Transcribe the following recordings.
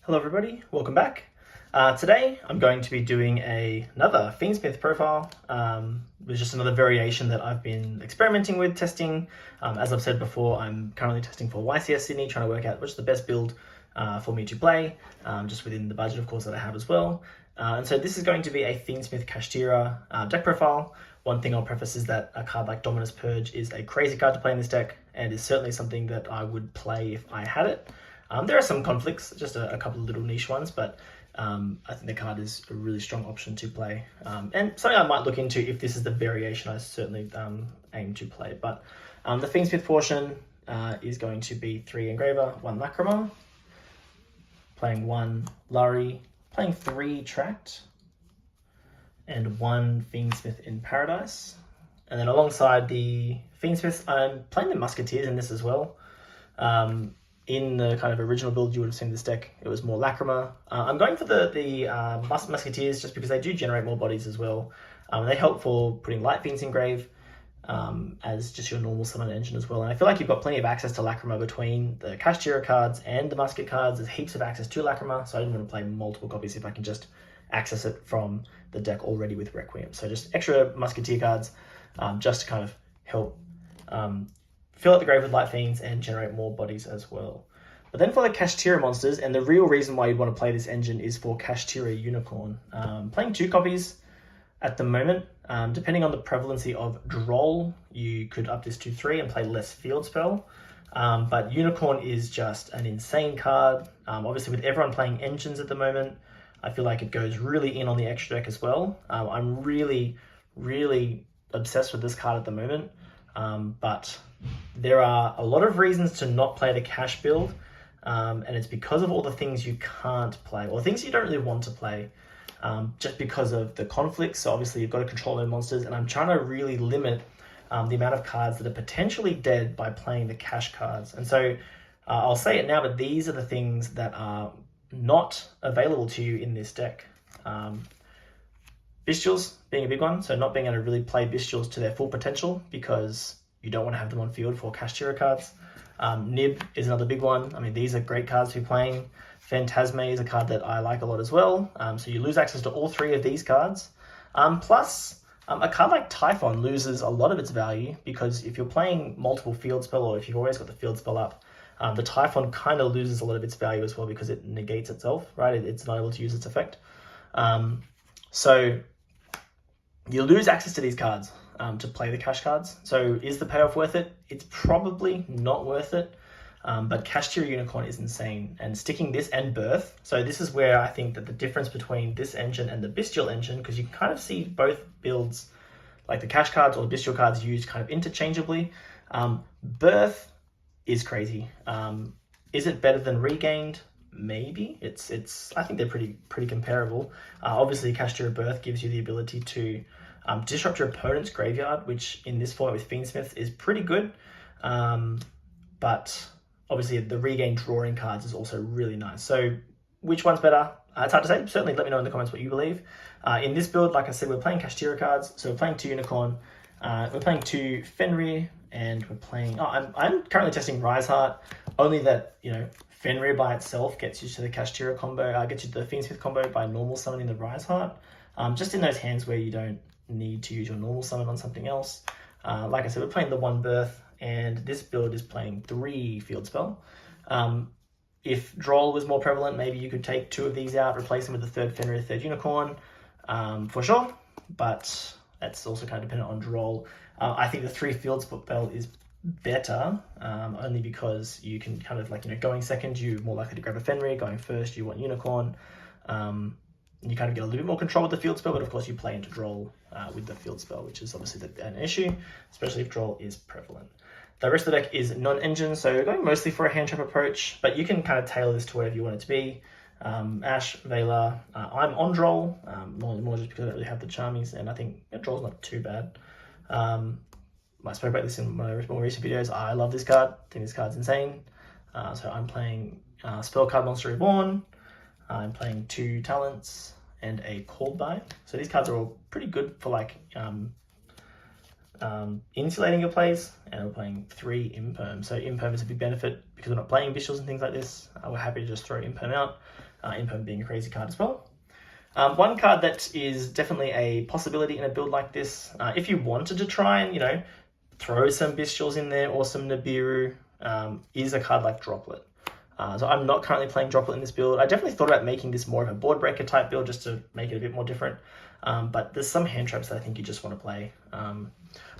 Hello everybody, welcome back. Today I'm going to be doing another Fiendsmith profile. It's just another variation that I've been experimenting with, testing. As I've said before, I'm currently testing for YCS Sydney, trying to work out which is the best build for me to play, just within the budget of course that I have as well. And so this is going to be a Fiendsmith Kashtira deck profile. One thing I'll preface is that a card like Dominus Purge is a crazy card to play in this deck, and is certainly something that I would play if I had it. There are some conflicts, just a couple of little niche ones, but I think the card is a really strong option to play. And something I might look into if this is the variation I certainly aim to play. But the Fiendsmith portion is going to be 3 Engraver, 1 Lacrima, playing 1 Lurry, playing 3 Tract, and 1 Fiendsmith in Paradise. And then alongside the Fiendsmiths, I'm playing the Musketeers in this as well. In the kind of original build you would have seen this deck, it was more Lacrima. I'm going for the Musketeers just because they do generate more bodies as well. They help for putting Light Fiends in grave as just your normal summon engine as well. And I feel like you've got plenty of access to Lacrima between the Kashtira cards and the Musket cards. There's heaps of access to Lacrima, so I didn't want to play multiple copies if I can just access it from the deck already with Requiem. So just extra Musketeer cards just to kind of help fill out the grave with Light Fiends and generate more bodies as well. But then for the Kashtira monsters, and the real reason why you'd want to play this engine is for Kashtira Unicorn. Playing 2 copies at the moment. Depending on the prevalency of Droll, you could up this to 3 and play less field spell. But Unicorn is just an insane card. Obviously with everyone playing engines at the moment, I feel like it goes really in on the extra deck as well. I'm really, really obsessed with this card at the moment. But there are a lot of reasons to not play the cash build, and it's because of all the things you can't play, or things you don't really want to play, just because of the conflicts. So obviously you've got to control their monsters, and I'm trying to really limit the amount of cards that are potentially dead by playing the cash cards. And so I'll say it now, but these are the things that are not available to you in this deck. Bestials being a big one, so not being able to really play Bestials to their full potential because you don't want to have them on field for Kashtira cards. Nib is another big one. I mean, these are great cards to be playing. Phantasme is a card that I like a lot as well. So you lose access to all 3 of these cards. Plus, a card like Typhon loses a lot of its value because if you're playing multiple field spell, or if you've always got the field spell up, the Typhon kind of loses a lot of its value as well because it negates itself, right? It's not able to use its effect. So you lose access to these cards to play the cash cards. So is the payoff worth it? It's probably not worth it. But Kashtira Unicorn is insane. And sticking this and Birth, so this is where I think that the difference between this engine and the Bestial engine, because you can kind of see both builds, like the cash cards or the Bestial cards, used kind of interchangeably. Birth is crazy. Is it better than Regained? Maybe. It's I think they're pretty comparable. Obviously Kashtira Birth gives you the ability to disrupt your opponent's graveyard, which in this format with Fiendsmith is pretty good. But obviously the Regain drawing cards is also really nice. So which one's better? It's hard to say. Certainly let me know in the comments what you believe. In this build, like I said, we're playing Kashtira cards. So we're playing 2 Unicorn, we're playing 2 Fenrir, and we're playing... I'm currently testing Riseheart, only that, you know, Fenrir by itself gets you to the Kashtira combo, gets you to the Fiendsmith combo by normal summoning the Riseheart. Just in those hands where you don't need to use your normal summon on something else. Like I said, we're playing the 1 Birth, and this build is playing 3 field spell. If Droll was more prevalent, maybe you could take 2 of these out, replace them with the 3rd Fenrir, 3rd Unicorn, for sure. But that's also kind of dependent on Droll. I think the 3 field spell is better, only because you can kind of, like, you know, going second, you're more likely to grab a Fenrir, going first, you want Unicorn. You kind of get a little bit more control with the field spell, but of course you play into Droll with the field spell, which is obviously an issue, especially if Droll is prevalent. The rest of the deck is non-engine, so we're going mostly for a hand trap approach, but you can kind of tailor this to whatever you want it to be. Ash, Vela, I'm on Droll, more just because I don't really have the Charmies, and I think Droll's not too bad. I spoke about this in my more recent videos. I love this card. I think this card's insane. So I'm playing Spell Card Monster Reborn. I'm playing 2 Talents and a Called By. So these cards are all pretty good for, like, insulating your plays, and we're playing 3 Imperm. So Imperm is a big benefit because we're not playing visuals and things like this. We're happy to just throw Imperm out, Imperm being a crazy card as well. One card that is definitely a possibility in a build like this, if you wanted to try and, throw some Bestials in there or some Nibiru, is a card like Droplet. So I'm not currently playing Droplet in this build. I definitely thought about making this more of a board breaker type build just to make it a bit more different. But there's some hand traps that I think you just want to play.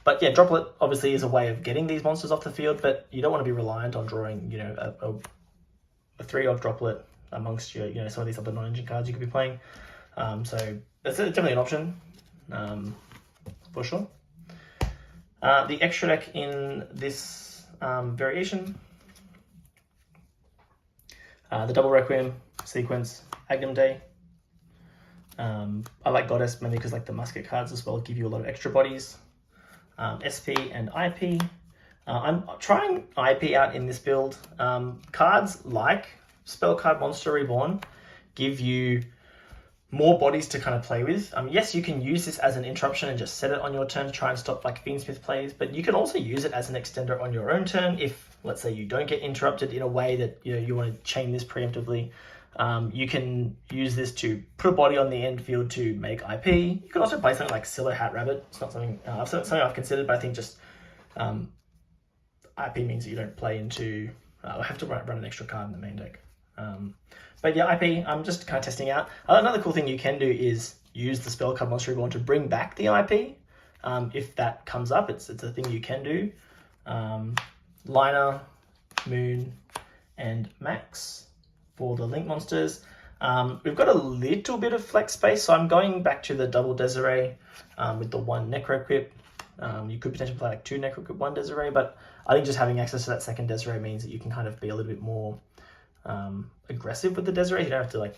But yeah, Droplet obviously is a way of getting these monsters off the field, but you don't want to be reliant on drawing, a 3-off Droplet amongst your, some of these other non-engine cards you could be playing. So that's definitely an option, for sure. The extra deck in this variation, the double Requiem sequence, Agnum Day. I like Goddess mainly because the musket cards as well give you a lot of extra bodies. SP and IP. I'm trying IP out in this build. Cards like Spellcard Monster Reborn give you more bodies to kind of play with. Yes, you can use this as an interruption and just set it on your turn to try and stop Fiendsmith plays, but you can also use it as an extender on your own turn if, let's say, you don't get interrupted in a way that you want to chain this preemptively. You can use this to put a body on the end field to make IP. You can also play something like Scylla Hat Rabbit. It's not something I've considered, but I think just IP means that you don't play into have to run an extra card in the main deck. But yeah, IP, I'm just kind of testing out. Another cool thing you can do is use the Spellcard Monster Reborn to bring back the IP. If that comes up, it's a thing you can do. Liner, Moon, and Max for the Link monsters. We've got a little bit of flex space, so I'm going back to the double Desiree with the 1 Necro Equip. You could potentially play 2 Necro Equip, 1 Desiree, but I think just having access to that second Desiree means that you can kind of be a little bit more aggressive with the Desiree. You don't have to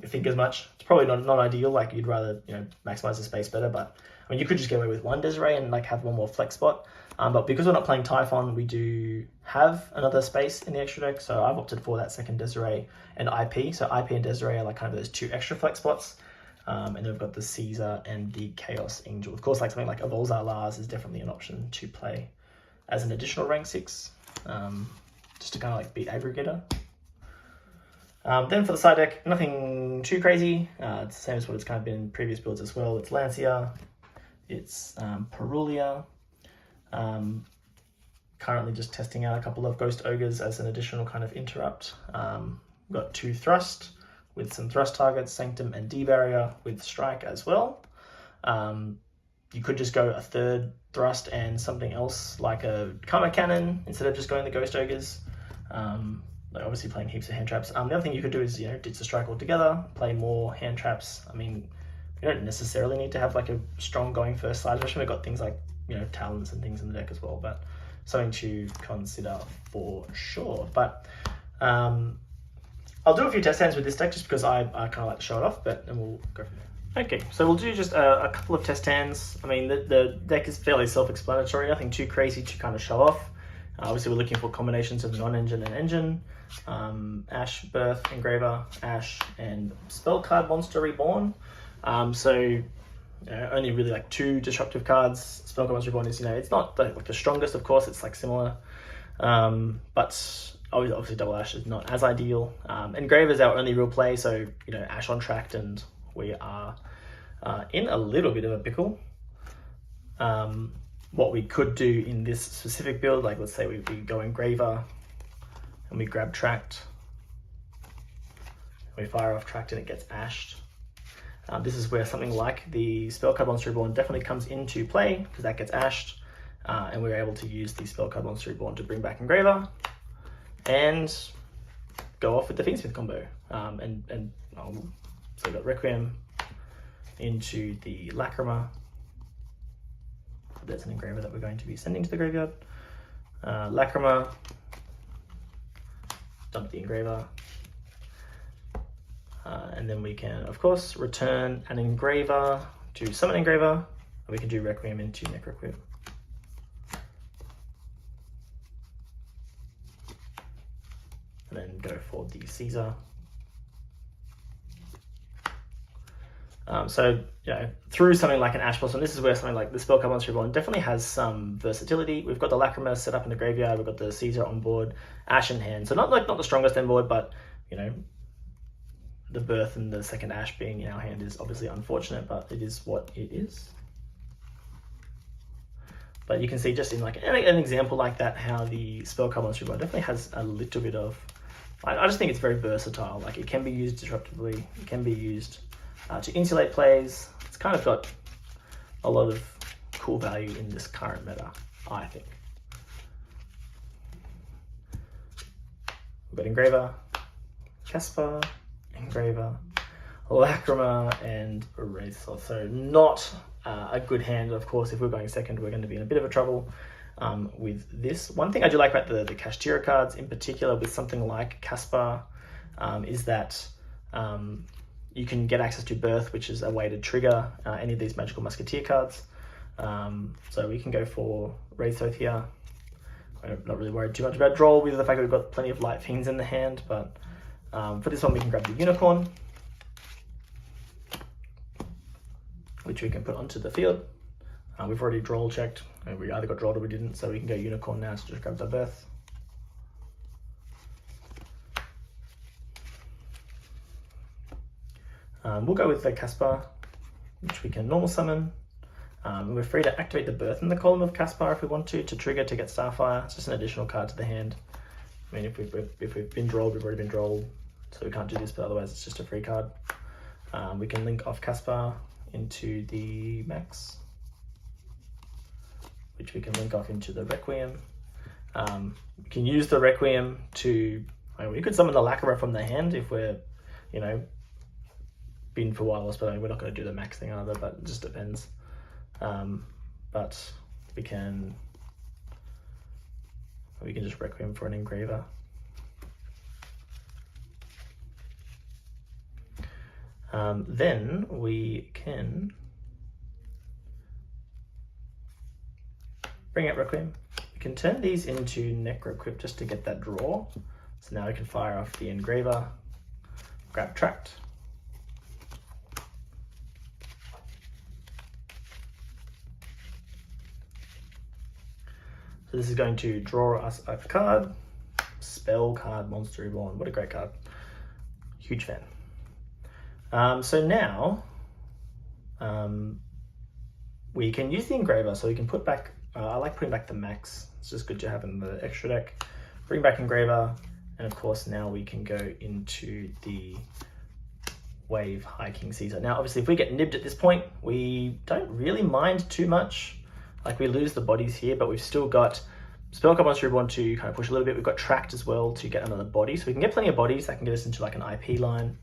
think as much. It's probably not ideal. You'd rather maximize the space better, but you could just get away with 1 Desiree and have one more flex spot. But because we're not playing Typhon, we do have another space in the extra deck, so I've opted for that second Desiree and IP. So IP and Desiree are kind of those 2 extra flex spots. And then we've got the Caesar and the Chaos Angel. Of course, something like Evolzar Lars is definitely an option to play as an additional rank 6, just to kind of beat Aggregator. Then for the side deck, nothing too crazy. It's the same as what it's kind of been in previous builds as well. It's Lancia, it's Perulia. Currently just testing out a couple of Ghost Ogres as an additional kind of interrupt. We've got 2 Thrust with some Thrust targets, Sanctum and D-Barrier with Strike as well. You could just go a 3rd Thrust and something else like a Karma Cannon instead of just going the Ghost Ogres. Obviously playing heaps of hand traps. The other thing you could do is, ditch the Strike altogether, play more hand traps. You don't necessarily need to have a strong going first side, especially we've got things like, Talons and things in the deck as well, but something to consider for sure. But I'll do a few test hands with this deck just because I kind of like to show it off, but then we'll go from there. Okay, so we'll do just a couple of test hands. The deck is fairly self-explanatory, nothing too crazy to kind of show off. Obviously, we're looking for combinations of non-engine and engine. Ash, Birth, Engraver, Ash, and Spellcard Monster Reborn. Only really 2 disruptive cards. Spellcard Monster Reborn is, it's not the strongest, of course. It's similar, but obviously Double Ash is not as ideal. Engraver is our only real play, so Ash on tracked, and we are in a little bit of a pickle. What we could do in this specific build, let's say we go Engraver and we grab Tracked, we fire off Tracked and it gets ashed. This is where something like the Spellcard Monster Reborn definitely comes into play because that gets ashed, and we're able to use the Spellcard Monster Reborn to bring back Engraver and go off with the Fiendsmith combo. So we've got Requiem into the Lacrima. There's an Engraver that we're going to be sending to the graveyard. Lacrima, dump the Engraver. And then we can, of course, return an Engraver to summon Engraver. And we can do Requiem into Necroquip. And then go for the Caesar. So, through something like an Ash Blossom, this is where something like the Spellcard Monster Reborn definitely has some versatility. We've got the Lacrima set up in the graveyard, we've got the Caesar on board, Ash in hand. So not the strongest end board, but, the Birth and the second Ash being in our hand is obviously unfortunate, but it is what it is. But you can see just in like an example like that, how the Spellcard Monster Reborn definitely has a little bit of... I just think it's very versatile. Like, it can be used disruptively, it can be used to insulate plays. It's kind of got a lot of cool value in this current meta, I think. We've got Engraver, Casper, Engraver, Lacrima, and Eraser. So not a good hand. Of course, if we're going second, we're going to be in a bit of a trouble with this. One thing I do like about the Kashtira cards, in particular with something like Casper, is that you can get access to Birth, which is a way to trigger any of these Magical Musketeer cards. So we can go for Wraithoth here. I'm not really worried too much about draw with the fact that we've got plenty of Light Fiends in the hand, but for this one we can grab the Unicorn, which we can put onto the field. We've already draw checked, and we either got drawn or we didn't, so we can go Unicorn now to just grab the Birth. We'll go with the Casper, which we can normal summon. We're free to activate the Birth in the column of Caspar if we want to trigger to get Starfire. It's just an additional card to the hand. I mean, if we've been drawled, we've already been drawled, so we can't do this, but otherwise it's just a free card. We can link off Caspar into the Max, which we can link off into the Requiem. We can use the Requiem to, we could summon the Lacrima from the hand if we're, been for wireless, but we're not going to do the Max thing either, but it just depends. But we can just Requiem for an Engraver. Then we can bring out Requiem. We can turn these into Necroquip just to get that draw. So now we can fire off the Engraver, grab Tract. So this is going to draw us a card. Spellcard Monster Reborn. What a great card. Huge fan. So now we can use the Engraver. So we can put back, I like putting back the Max. It's just good to have in the extra deck. Bring back Engraver. And of course now we can go into the Wave High King Caesar. Now obviously if we get nibbed at this point, we don't really mind too much. Like, we lose the bodies here, but we've still got Spellcard Monster Reborn to kind of push a little bit. We've got Tract as well to get another body. So we can get plenty of bodies that can get us into like an IP line.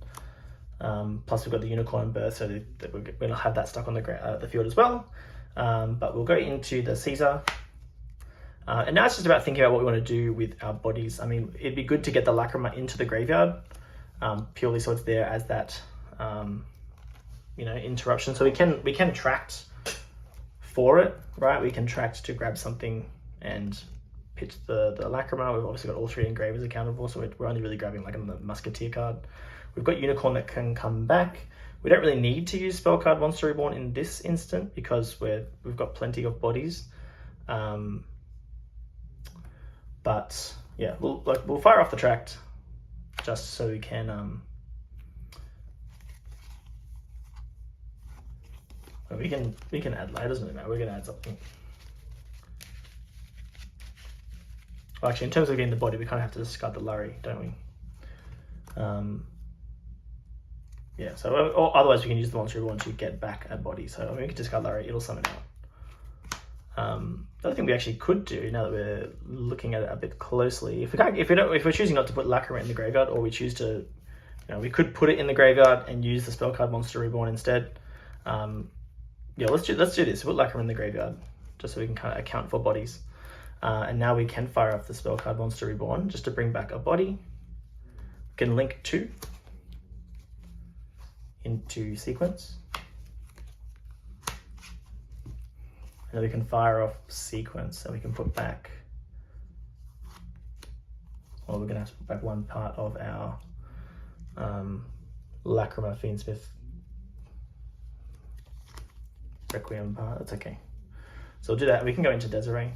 Plus we've got the Unicorn Birth, so that we're going to have that stuck on the field as well. But we'll go into the Caesar. And now it's just about thinking about what we want to do with our bodies. I mean, it'd be good to get the Lacrima into the graveyard, purely so it's there as that, interruption. So we can Tract for it, right? We can Tract to grab something and pitch the Lacrima. We've obviously got all three Engravers accounted for, so we're only really grabbing like a Musketeer card. We've got Unicorn that can come back. We don't really need to use Spellcard Monster Reborn in this instant because we've got plenty of bodies. But yeah, we'll fire off the Tract just so we can we can add, it doesn't really matter, we're going to add something. Well, actually, in terms of getting the body, we kind of have to discard the Lurry, don't we? Yeah, so or otherwise we can use the Monster Reborn to get back a body. So I mean, we can discard Lurry, it'll summon out. The other thing we actually could do, now that we're looking at it a bit closely, if we're choosing not to put Lacrima in the graveyard, or we choose to, we could put it in the graveyard and use the Spellcard Monster Reborn instead. Yeah, let's do this. We'll put Lacrima in the graveyard just so we can kind of account for bodies. And now we can fire off the Spellcard Monster Reborn just to bring back a body. We can link 2 into sequence. And then we can fire off sequence, and we can put back, well, we're going to have to put back one part of our Lacrima Fiendsmith Requiem part. That's okay. So we'll do that. We can go into Desiree.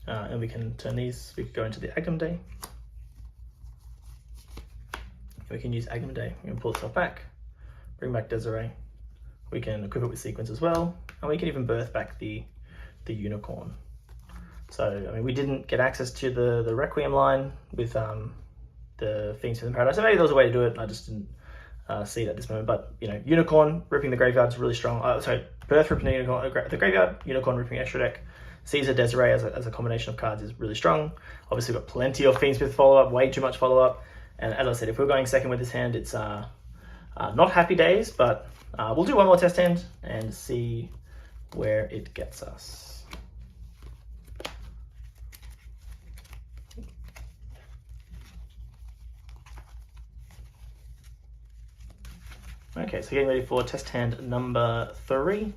And we can turn these. We can go into the Agam Day. We can use Agam Day. We can pull itself back, bring back Desiree. We can equip it with sequence as well, and we can even birth back the unicorn. So I mean, we didn't get access to the Requiem line with the Fiendsmith in Paradise. So maybe there was a way to do it. I just didn't see it at this moment. But you know, unicorn ripping the graveyard is really strong. Birth ripping the graveyard, unicorn ripping extra deck. Caesar Desiree as a combination of cards is really strong. Obviously, we've got plenty of Fiendsmith follow up, way too much follow up. And as I said, if we're going second with this hand, it's not happy days, but we'll do one more test hand and see where it gets us. Okay, so getting ready for test hand number 3.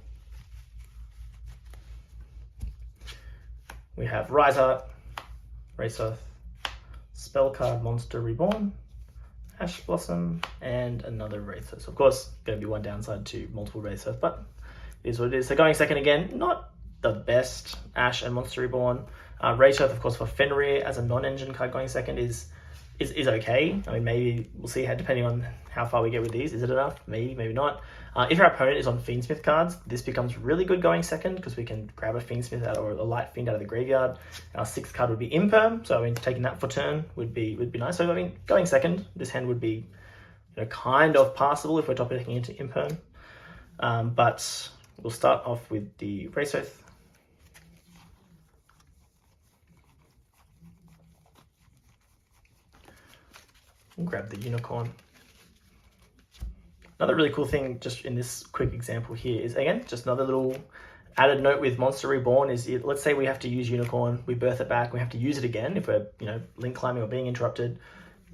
We have Rise Art, Wraithoth, Spell Card Monster Reborn, Ash Blossom, and another Wraithoth. So of course, going to be one downside to multiple Wraithoth, but it is what it is. So going second again, not the best Ash and Monster Reborn. Wraithoth, of course, for Fenrir as a non-engine card going second is okay. I mean, maybe we'll see how, depending on how far we get with these. Is it enough? Maybe, maybe not. If our opponent is on Fiendsmith cards, this becomes really good going second because we can grab a Fiendsmith out or a Light Fiend out of the graveyard. Our 6th card would be Imperm, so I mean, taking that for turn would be nice. So I mean, going second, this hand would be kind of passable if we're top decking into Imperm. But we'll start off with the Wraithoth. Grab the unicorn. Another really cool thing just in this quick example here is, again, just another little added note with Monster Reborn is, let's say we have to use unicorn, we birth it back, we have to use it again if we're link climbing or being interrupted.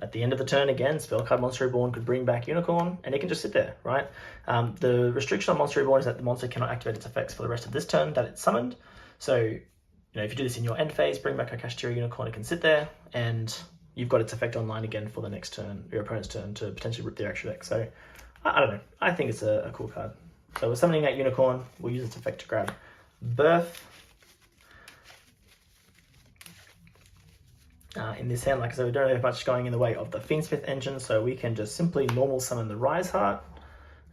At the end of the turn again, spell card Monster Reborn could bring back unicorn and it can just sit there, right? The restriction on Monster Reborn is that the monster cannot activate its effects for the rest of this turn that it's summoned. So if you do this in your end phase, bring back a Kashtira unicorn, it can sit there and you've got its effect online again for the next turn, your opponent's turn, to potentially rip their extra deck. So, I don't know. I think it's a cool card. So we're summoning that unicorn. We'll use its effect to grab Birth. In this hand, like I said, we don't have much going in the way of the Fiendsmith engine, so we can just simply normal summon the Rise Heart,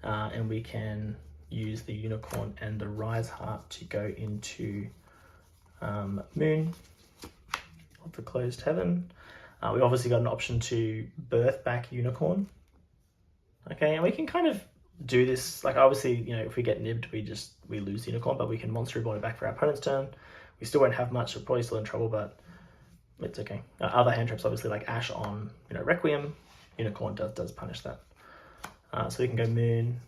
and we can use the unicorn and the Rise Heart to go into Moon of the Closed Heaven. We've obviously got an option to birth back unicorn. Okay, and we can kind of do this, like obviously, if we get nibbed, we lose unicorn, but we can Monster Reborn it back for our opponent's turn. We still won't have much, we're probably still in trouble, but it's okay. Other hand traps, obviously, like Ash on Requiem, unicorn does punish that. So we can go Moon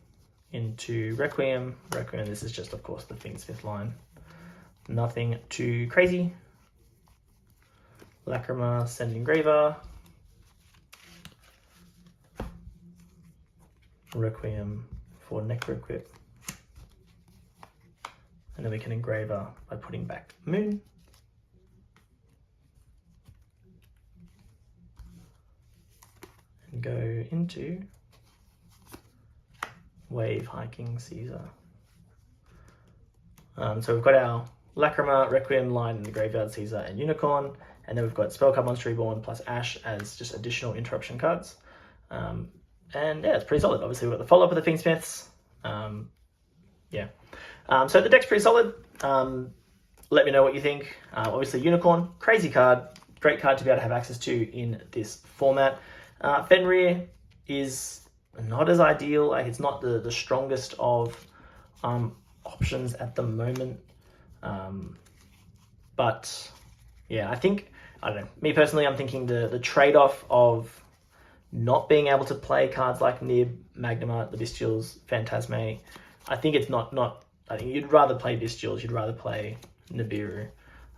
into Requiem. Requiem, this is just, of course, the Fiendsmith line. Nothing too crazy. Lacrima, Send Engraver, Requiem for Necroquip, and then we can Engraver by putting back Moon. And go into Wave Hiking Caesar. So we've got our Lacrima, Requiem line in the graveyard, Caesar, and Unicorn. And then we've got Spellcard Monster Reborn plus Ash as just additional interruption cards. And yeah, it's pretty solid. Obviously, we've got the follow-up of the Fiendsmiths. So the deck's pretty solid. Let me know what you think. Obviously, Unicorn, crazy card. Great card to be able to have access to in this format. Fenrir is not as ideal. Like, it's not the strongest of options at the moment. But yeah, I don't know. Me personally, I'm thinking the trade-off of not being able to play cards like Nib, Magnamart, the Bestials, Phantasme. I think it's not. I think you'd rather play Bestials, you'd rather play Nibiru,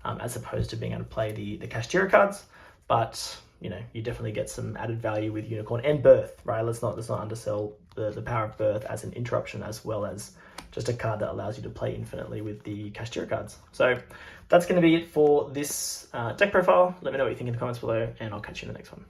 as opposed to being able to play the Kashtira cards. But you definitely get some added value with Unicorn and Birth, right? Let's not undersell the power of Birth as an interruption as well as just a card that allows you to play infinitely with the Kashtira cards. So that's going to be it for this deck profile. Let me know what you think in the comments below, and I'll catch you in the next one.